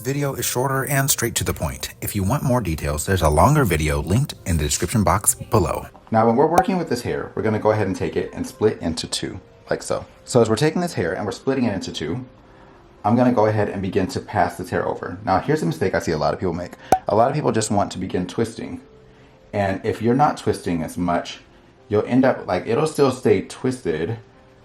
This video is shorter and straight to the point. If you want more details, there's a longer video linked in the description box below. Now when we're working with this hair, we're going to go ahead and take it and split into two, like so. So as we're taking this hair and we're splitting it into two, I'm going to go ahead and begin to pass this hair over. Now here's a mistake I see a lot of people make. A lot of people just want to begin twisting. And if you're not twisting as much, you'll end up like, it'll still stay twisted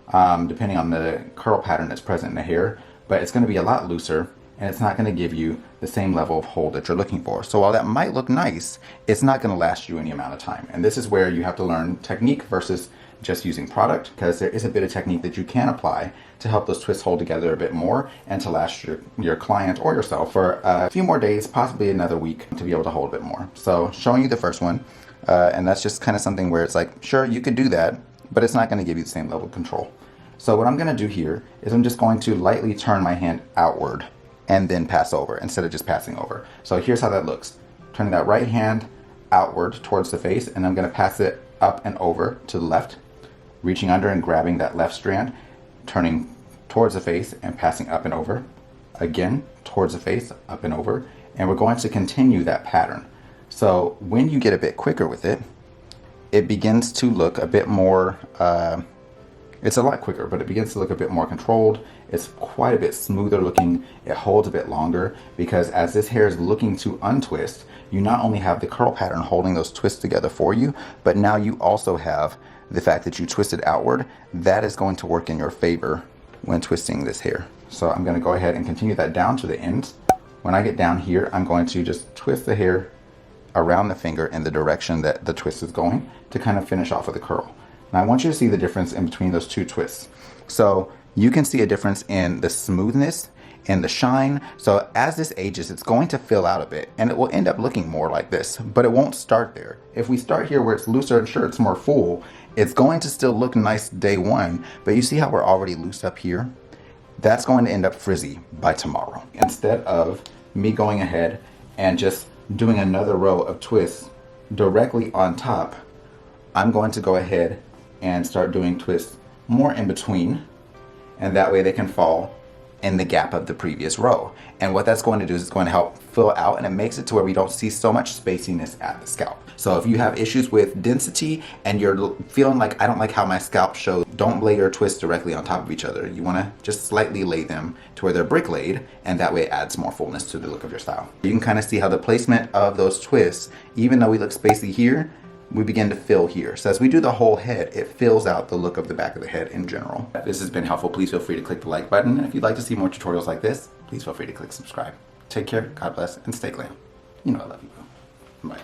depending on the curl pattern that's present in the hair, but it's going to be a lot looser and it's not going to give you the same level of hold that you're looking for. So while that might look nice, it's not going to last you any amount of time. And this is where you have to learn technique versus just using product, because there is a bit of technique that you can apply to help those twists hold together a bit more and to last your client or yourself for a few more days, possibly another week, to be able to hold a bit more. So showing you the first one, and that's just kind of something where it's like, sure, you could do that, but it's not going to give you the same level of control. So what I'm going to do here is I'm just going to lightly turn my hand outward and then pass over instead of just passing over. So here's how that looks. Turning that right hand outward towards the face, and I'm going to pass it up and over to the left, reaching under and grabbing that left strand, turning towards the face and passing up and over. Again, towards the face, up and over. And we're going to continue that pattern. So when you get a bit quicker with it, it begins to look a bit more, it's a lot quicker, but it begins to look a bit more controlled. It's quite a bit smoother looking. It holds a bit longer because as this hair is looking to untwist, you not only have the curl pattern holding those twists together for you, but now you also have the fact that you twisted outward. That is going to work in your favor when twisting this hair. So I'm going to go ahead and continue that down to the ends. When I get down here, I'm going to just twist the hair around the finger in the direction that the twist is going to kind of finish off with a curl. Now I want you to see the difference in between those two twists. So you can see a difference in the smoothness and the shine. So as this ages, it's going to fill out a bit and it will end up looking more like this, but it won't start there. If we start here where it's looser and sure it's more full, it's going to still look nice day one, but you see how we're already loose up here? That's going to end up frizzy by tomorrow. Instead of me going ahead and just doing another row of twists directly on top, I'm going to go ahead and start doing twists more in between, and that way they can fall in the gap of the previous row. And what that's going to do is it's going to help fill out, and it makes it to where we don't see so much spaciness at the scalp. So if you have issues with density and you're feeling like, I don't like how my scalp shows, don't lay your twists directly on top of each other. You want to just slightly lay them to where they're brick laid, and that way it adds more fullness to the look of your style. You can kind of see how the placement of those twists, even though we look spacey here, we begin to fill here. So as we do the whole head, it fills out the look of the back of the head in general. If this has been helpful, please feel free to click the like button. And if you'd like to see more tutorials like this, please feel free to click subscribe. Take care, God bless, and stay glam. You know I love you. Bye.